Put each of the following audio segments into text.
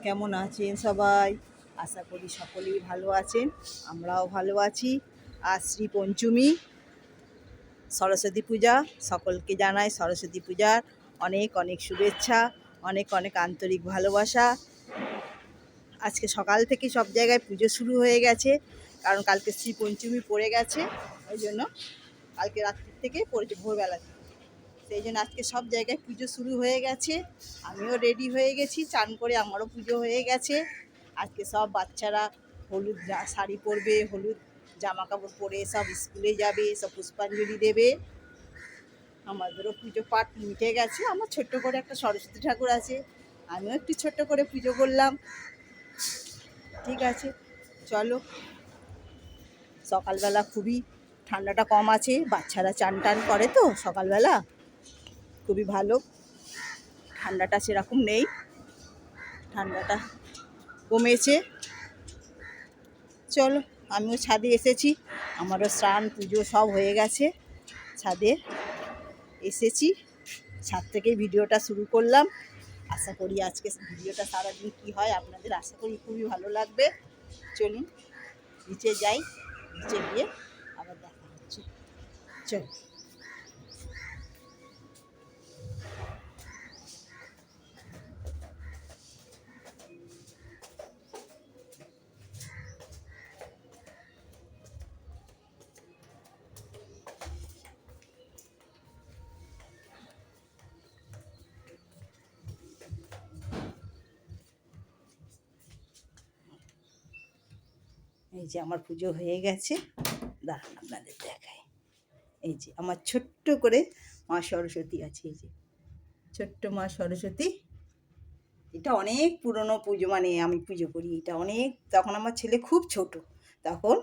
কেমন আছেন সবাই? আশা করি সকলেই ভালো আছেন, আমরাও ভালো আছি। আজ শ্রী পঞ্চমী, সরস্বতী পূজা। সকলকে জানাই সরস্বতী পূজার অনেক অনেক শুভেচ্ছা, অনেক অনেক আন্তরিক ভালোবাসা। আজকে সকাল থেকে সব জায়গায় পুজো শুরু হয়ে গেছে, কারণ কালকে শ্রী পঞ্চমী পড়ে গেছে। ওই জন্য কালকে রাত্রি থেকে পড়েছে, ভোরবেলা থেকে। সেই জন্য আজকে সব জায়গায় পুজো শুরু হয়ে গেছে। আমিও রেডি হয়ে গেছি, চান করে আমারও পুজো হয়ে গেছে। আজকে সব বাচ্চারা হলুদ শাড়ি পরবে, হলুদ জামা কাপড় পরে সব স্কুলে যাবে, সব পুষ্পাঞ্জলি দেবে। আমাদেরও পুজো পাঠ মিটে গেছে। আমার ছোট্ট করে একটা সরস্বতী ঠাকুর আছে, আমিও একটু ছোট্ট করে পুজো করলাম। ঠিক আছে, চলো। সকালবেলা খুবই ঠান্ডাটা কম আছে, বাচ্চারা চান টান করে তো সকালবেলা, খুবই ভালো। ঠান্ডাটা সেরকম নেই, ঠান্ডাটা কমেছে। চলো, আমিও ছাদে এসেছি, আমারও স্নান পুজো সব হয়ে গেছে। ছাদে এসেছি, ছাদ থেকেই ভিডিওটা শুরু করলাম। আশা করি আজকে ভিডিওটা সারাদিন কী হয় আপনাদের আশা করি খুবই ভালো লাগবে। চলুন নিচে যাই, নিচে গিয়ে আবার দেখা হচ্ছে। চল। এই যে আমার পুজো হয়ে গেছে, দাঁড়ান আপনাদের দেখাই। এই যে আমার ছোট্ট করে মা সরস্বতী আছে, এই যে ছোট্ট মা সরস্বতী। এটা অনেক পুরনো পুজো, মানে আমি পুজো করি এটা অনেক, তখন আমার ছেলে খুব ছোট, তখন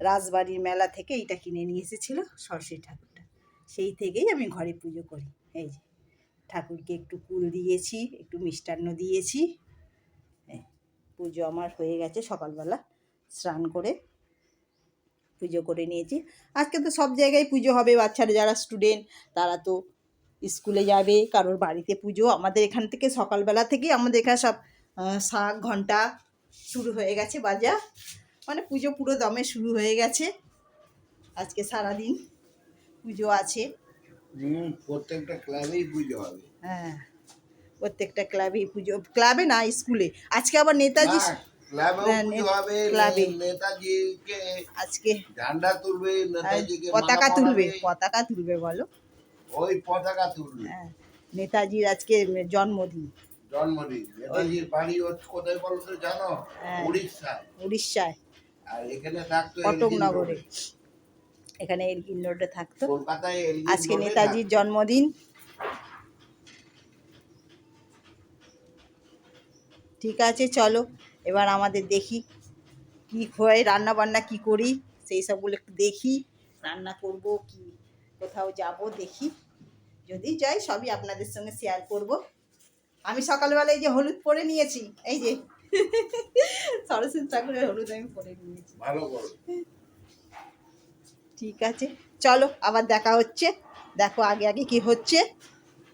রাজবাড়ির মেলা থেকে এটা কিনে নিয়ে এসেছিল সরস্বতী ঠাকুরটা। সেই থেকেই আমি ঘরে পুজো করি। এই যে ঠাকুরকে একটু কুল দিয়েছি, একটু মিষ্টান্ন দিয়েছি। পুজো আমার হয়ে গেছে, সকালবেলা স্নান করে পুজো করে নিয়েছি। আজকে তো সব জায়গায় পুজো হবে, বাচ্চারা যারা স্টুডেন্ট তারা তো স্কুলে যাবে, কারোর বাড়িতে পুজো। আমাদের এখান থেকে সকালবেলা থেকেই আমাদের এখানে সব শাঁখ ঘন্টা শুরু হয়ে গেছে বাজা, মানে পুজো পুরো দমে শুরু হয়ে গেছে। আজকে সারাদিন পুজো আছে। প্রত্যেকটা ক্লাবেই পুজো হবে। হ্যাঁ, প্রত্যেকটা ক্লাবেই পুজো, ক্লাবে না স্কুলে। আজকে আবার নেতাজি ক্লাবে নেতাজিকে আজকে ঝান্ডা তুলবে, নেতাজিকে পতাকা তুলবে, পতাকা তুলবে বলো, ওই পতাকা তুলবে। হ্যাঁ, নেতাজির আজকে জন্মদিন। নেতাজির বাড়ি কোথায় বলো তো জানো? উড়িষ্যায়। আর এখানে থাকতো কটকনগরে, এখানে এলগিন রোডে থাকতো। কলকাতায় আজকে নেতাজির জন্মদিন। ঠিক আছে, চলো এবার আমাদের দেখি কি হয়, রান্না বান্না কি করি সেই সবগুলো একটু দেখি। রান্না করব কি কোথাও যাব দেখি, যদি যাই সবই আপনাদের সঙ্গে শেয়ার করব। আমি সকালবেলা এই যে হলুদ পরে নিয়েছি, এই যে সরস্বতী ঠাকুরের হলুদ আমি পরে নিয়েছি। ভালো করো। ঠিক আছে, চলো আবার দেখা হচ্ছে। দেখো আগে আগে কি হচ্ছে,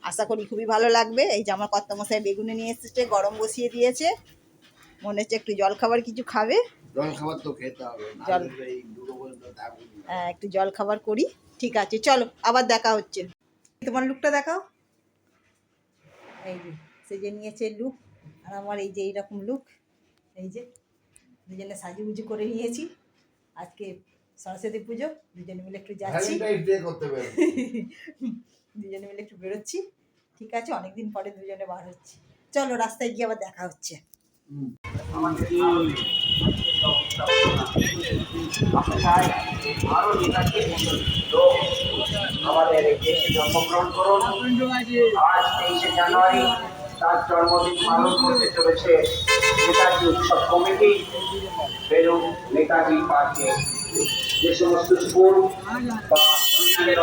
আশা করি খুবই ভালো লাগবে। এই যে আমার কর্তামশাই বেগুনে নিয়ে এসেছে, গরম বসিয়ে দিয়েছে, মনে হচ্ছে একটু জল খাবার কিছু খাবে। জল খাবার তো খেতে হবে, হ্যাঁ একটু জল খাবার করি। ঠিক আছে, চলো আবার দেখা হচ্ছে। তোমার লুকটা দেখাও। এই যে সেজে নিয়েছে লুক, আর আমার এই যে এইরকম লুক। এই যে দুজনে সাজুগুজু করে নিয়েছি, আজকে সরস্বতী পুজো, দুজনে মিলে একটু যাচ্ছি দুজনে মিলে একটু বেরোচ্ছি। ঠিক আছে, অনেকদিন পরে দুজনে বার হচ্ছি। চলো রাস্তায় গিয়ে আবার দেখা হচ্ছে। আমাদের এই দেশে জন্মগ্রহণ করুন। আজ 23শে জানুয়ারি তার জন্মদিন পালন করতে চলেছে নেতাজি উৎসব কমিটি বেলুন নেতাজি পার্কে। যে সমস্ত স্কুল বা অন্যান্য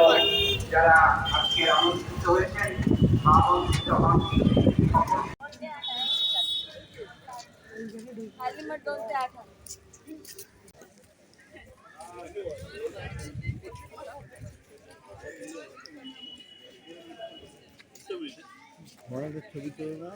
যারা আজকের আমন্ত্রিত হয়েছেন আমন্ত্রিত হন ছবি তোলো না।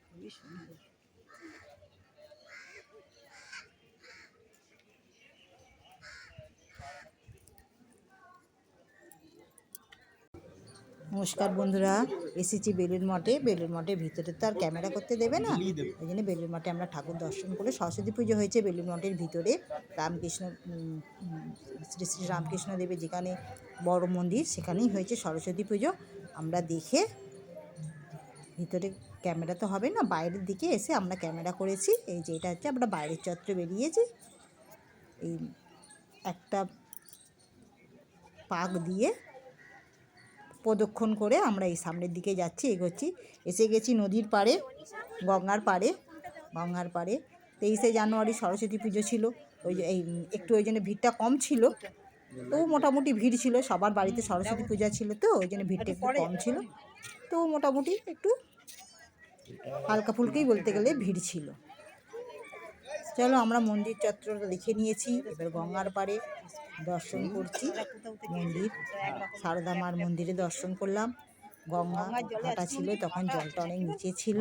খুবই সুন্দর। নমস্কার বন্ধুরা, এসেছি বেলুড় মঠে। বেলুড় মঠের ভিতরে তো আর ক্যামেরা করতে দেবে না, ওই জন্য বেলুড় মঠে আমরা ঠাকুর দর্শন করে, সরস্বতী পুজো হয়েছে বেলুড় মঠের ভিতরে। রামকৃষ্ণ শ্রী শ্রী রামকৃষ্ণ দেবের যেখানে বড় মন্দির, সেখানেই হয়েছে সরস্বতী পুজো। আমরা দেখে, ভিতরে ক্যামেরা তো হবে না, বাইরের দিকে এসে আমরা ক্যামেরা করেছি। এই যে এটা হচ্ছে, আমরা বাইরের চত্বরে বেরিয়েছি। এই একটা পাক দিয়ে প্রদক্ষিণ করে আমরা এই সামনের দিকে যাচ্ছি, এগোচ্ছি। এসে গেছি নদীর পাড়ে, গঙ্গার পাড়ে। গঙ্গার পাড়ে 23শে জানুয়ারি সরস্বতী পুজো ছিল, ওই যে এই একটু ওই জন্য ভিড়টা কম ছিল, তো মোটামুটি ভিড় ছিল। সবার বাড়িতে সরস্বতী পূজা ছিল, তো ওই জন্য ভিড়টা একটু কম ছিল, তো মোটামুটি একটু হালকা ফুলকাই বলতে গেলে ভিড় ছিল। চলো, আমরা মন্দির চত্বরটা দেখে নিয়েছি, এবার গঙ্গার পাড়ে দর্শন করছি। মন্দির সারদা মার মন্দিরে দর্শন করলাম। গঙ্গা ঘাটা ছিল, তখন জলটা অনেক নিচে ছিল।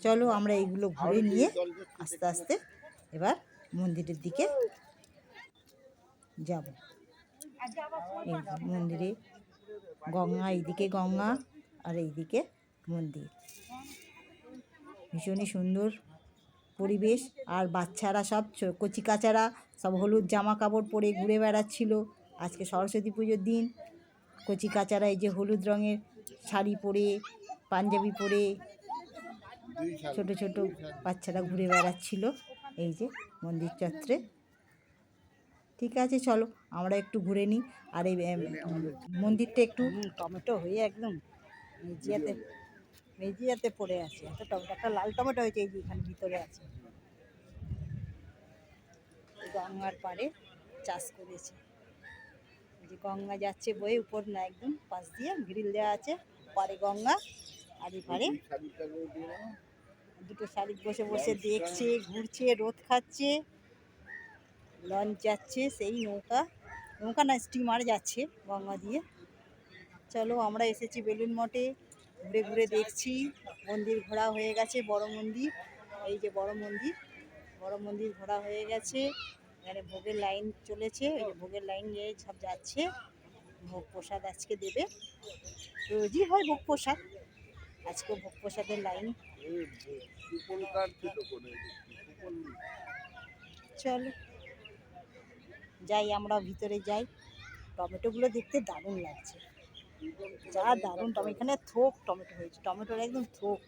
চলো, আমরা এইগুলো ঘুরে নিয়ে আস্তে আস্তে এবার মন্দিরের দিকে যাব। এই মন্দিরে গঙ্গা, এইদিকে গঙ্গা আর এইদিকে মন্দির। ভীষণই সুন্দর পরিবেশ। আর বাচ্চারা সব কচি কাচারা সব হলুদ জামা কাপড় পরে ঘুরে বেড়াচ্ছিল। আজকে সরস্বতী পুজোর দিন কচি কাচারা এই যে হলুদ রঙের শাড়ি পরে, পাঞ্জাবি পরে ছোট ছোট বাচ্চারা ঘুরে বেড়াচ্ছিল এই যে মন্দির চত্বরে। ঠিক আছে, চলো আমরা একটু ঘুরে নিই। আর এই মন্দিরটা একটু টমেটো হয়ে একদম মেজিয়াতে পড়ে আছে। এত টমেটো, একটা লাল টমেটো হয়েছে, এই যে এখানে ভিতরে আছে। গঙ্গার পাড়ে চাষ করেছে, যে গঙ্গা যাচ্ছে বয়ে উপর না, একদম পাশ দিয়ে গ্রিল দেওয়া আছে। পাড়ে গঙ্গা, আর এই পাড়ে দুটো শালিক বসে বসে দেখছে, ঘুরছে, রোদ খাচ্ছে। লঞ্চ যাচ্ছে, সেই নৌকা না, স্টিমার যাচ্ছে গঙ্গা দিয়ে। চলো, আমরা এসেছি বেলুড় মঠে, ঘুরে ঘুরে দেখছি। মন্দির ঘোরা হয়ে গেছে, বড় মন্দির। এই যে বড় মন্দির ঘোরা হয়ে গেছে। এখানে ভোগের লাইন চলেছে, ওই যে ভোগের লাইন নিয়ে সব যাচ্ছে। ভোগ প্রসাদ আজকে দেবে, রোজই হয় ভোগ প্রসাদ, আজকেও ভোগ প্রসাদের লাইন। চলো যাই, আমরা ভিতরে যাই। টমেটোগুলো দেখতে দারুণ লাগছে, যা দারুণ টমেটো। এখানে থোক টমেটো হয়েছে, টমেটোর একদম থোক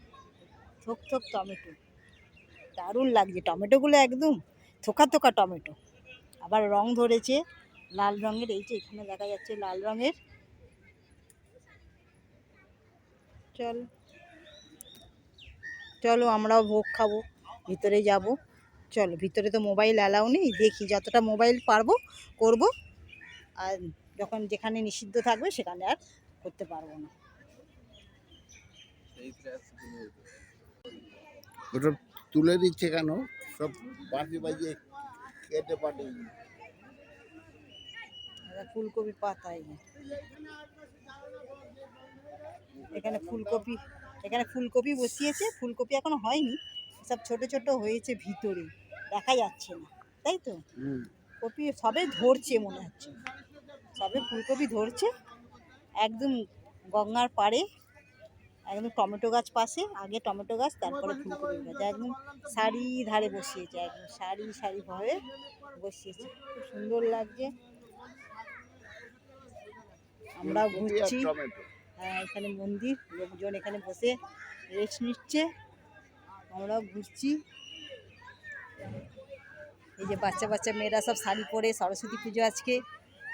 টমেটো, দারুণ লাগছে টমেটোগুলো, একদম থোকা থোকা টমেটো। আবার রং ধরেছে লাল রঙের, এই যে এখানে দেখা যাচ্ছে লাল রঙের। চলো আমরাও ভোগ খাবো, ভিতরে যাব। চলো, ভিতরে তো মোবাইল অ্যালাউ নেই, দেখি যতটা মোবাইল পারবো করব, আর যখন যেখানে নিষিদ্ধ থাকবে সেখানে আর করতে পারবো না। ওটা তুলে দিচ্ছে কেন? সব বাজি বাজিয়ে কেটে পাঠিয়ে ফুলকপি পাতাই না, এখানে ফুলকপি বসিয়েছে। ফুলকপি এখনো হয়নি, সব ছোট ছোট হয়েছে, ভিতরে দেখা যাচ্ছে না, তাই তো। কপি সবে ধরছে মনে হচ্ছে, সবে ফুলকপি ধরছে। একদম গঙ্গার পাড়ে, একদম টমেটো গাছ পাশে, আগে টমেটো গাছ, তারপরে ফুলকপি গাছ, একদম সারি ধারে বসিয়েছে, একদম সারি ভাবে বসিয়েছে। খুব সুন্দর লাগছে। আমরাও ঘুরছি। হ্যাঁ, এখানে মন্দির, লোকজন এখানে বসে রেস্ট নিচ্ছে, আমরাও ঘুরছি। এই যে বাচ্চা মেয়েরা সব শাড়ি পরে, সরস্বতী পুজো আজকে,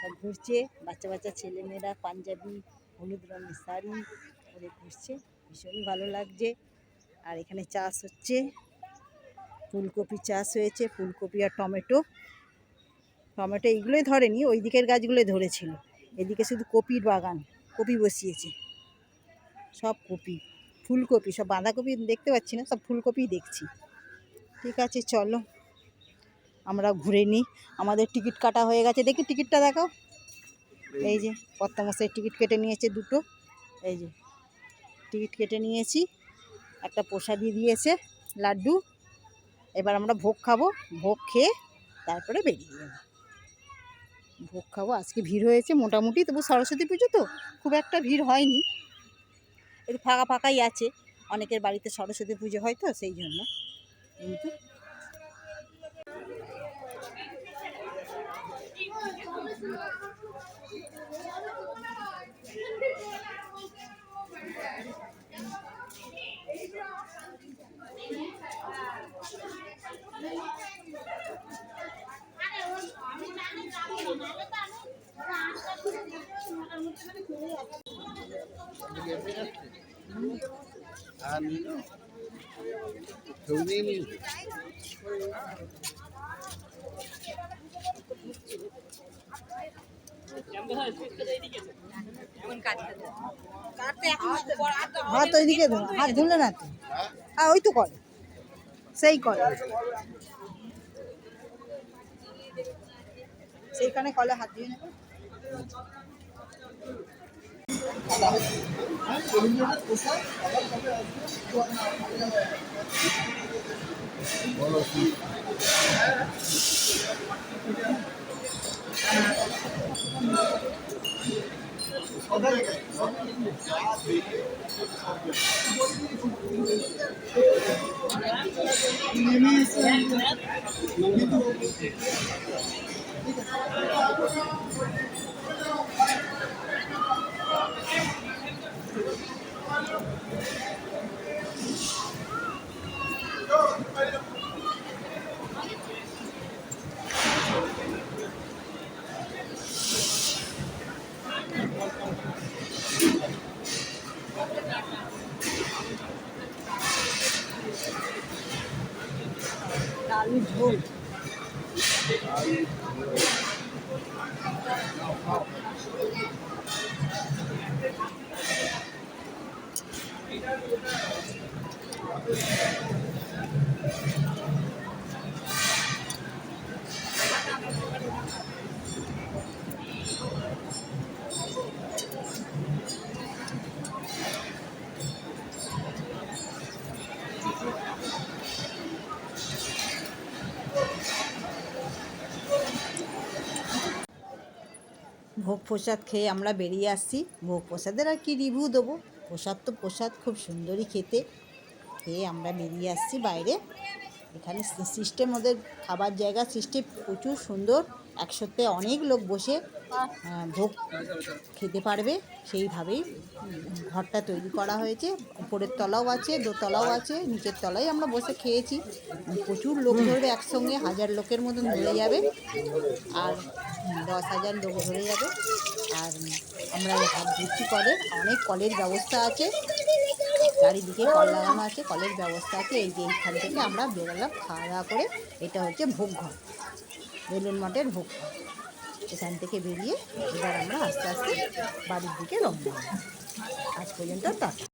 সব ঘুরছে। বাচ্চা ছেলে মেয়েরা পাঞ্জাবি, হলুদ রঙের শাড়ি পরে ঘুরছে, ভীষণই ভালো লাগছে। আর এখানে চাষ হচ্ছে, ফুলকপি চাষ হয়েছে, ফুলকপি আর টমেটো। টমেটো এইগুলোই ধরেনি, ওই দিকের গাছগুলোই ধরেছিল। এদিকে শুধু কপির বাগান, কপি বসিয়েছে, সব কপি, ফুলকপি, সব বাঁধাকপি দেখতে পাচ্ছি না, সব ফুলকপি দেখছি। ঠিক আছে, চলো আমরা ঘুরে নিই। আমাদের টিকিট কাটা হয়ে গেছে, দেখি টিকিটটা দেখাও। এই যে কর্তামশাই টিকিট কেটে নিয়েছে দুটো, এই যে টিকিট কেটে নিয়েছি, একটা প্রসাদি দিয়েছে লাড্ডু। এবার আমরা ভোগ খাবো, ভোগ খেয়ে তারপরে বেরিয়ে যাবো। ভোগ খাবো, আজকে ভিড় হয়েছে মোটামুটি, তবু সরস্বতী পুজো তো খুব একটা ভিড় হয়নি, একটু ফাঁকা ফাঁকাই আছে। অনেকের বাড়িতে সরস্বতী পুজো হয় তো সেই জন্য। কিন্তু আর কেউ নেই নি। হাত ওইদিকে ধো, হাত ধুলে না তো। হ্যাঁ ওই তো কল, সেই কল, সেইখানে কলে হাত দিয়ে নেবে। আলু ঝোল, ভোগ প্রসাদ খেয়ে আমরা বেরিয়ে আসছি। ভোগ প্রসাদের আর কি রিভিউ দেবো, প্রসাদ তো প্রসাদ, খুব সুন্দরই খেতে। খেয়ে আমরা বেরিয়ে আসছি বাইরে। এখানে সিস্টেম, ওদের খাবার জায়গা সিস্টেম প্রচুর সুন্দর, একসাথে অনেক লোক বসে ভোগ খেতে পারবে সেইভাবেই ঘরটা তৈরি করা হয়েছে। উপরের তলাও আছে, দোতলাও আছে, নিচের তলায় আমরা বসে খেয়েছি। প্রচুর লোক ধরবে একসঙ্গে, 1000 লোকের মতন ধরে যাবে, আর 10,000 লোক ধরে যাবে। আর আমরা হাত ধুচ্ছি কলের, অনেক কলের ব্যবস্থা আছে, চারিদিকে কল লাগানো আছে, কলের ব্যবস্থা আছে। এই যে এইখান থেকে আমরা বেরোলাম খাওয়া দাওয়া করে। এটা হচ্ছে ভোগ ঘর, বেলুন মঠের ভোগ ঘর। এখান থেকে বেরিয়ে এবার আমরা আস্তে আস্তে বাড়ির দিকে রওনা হব। আজ পর্যন্ত টাটা।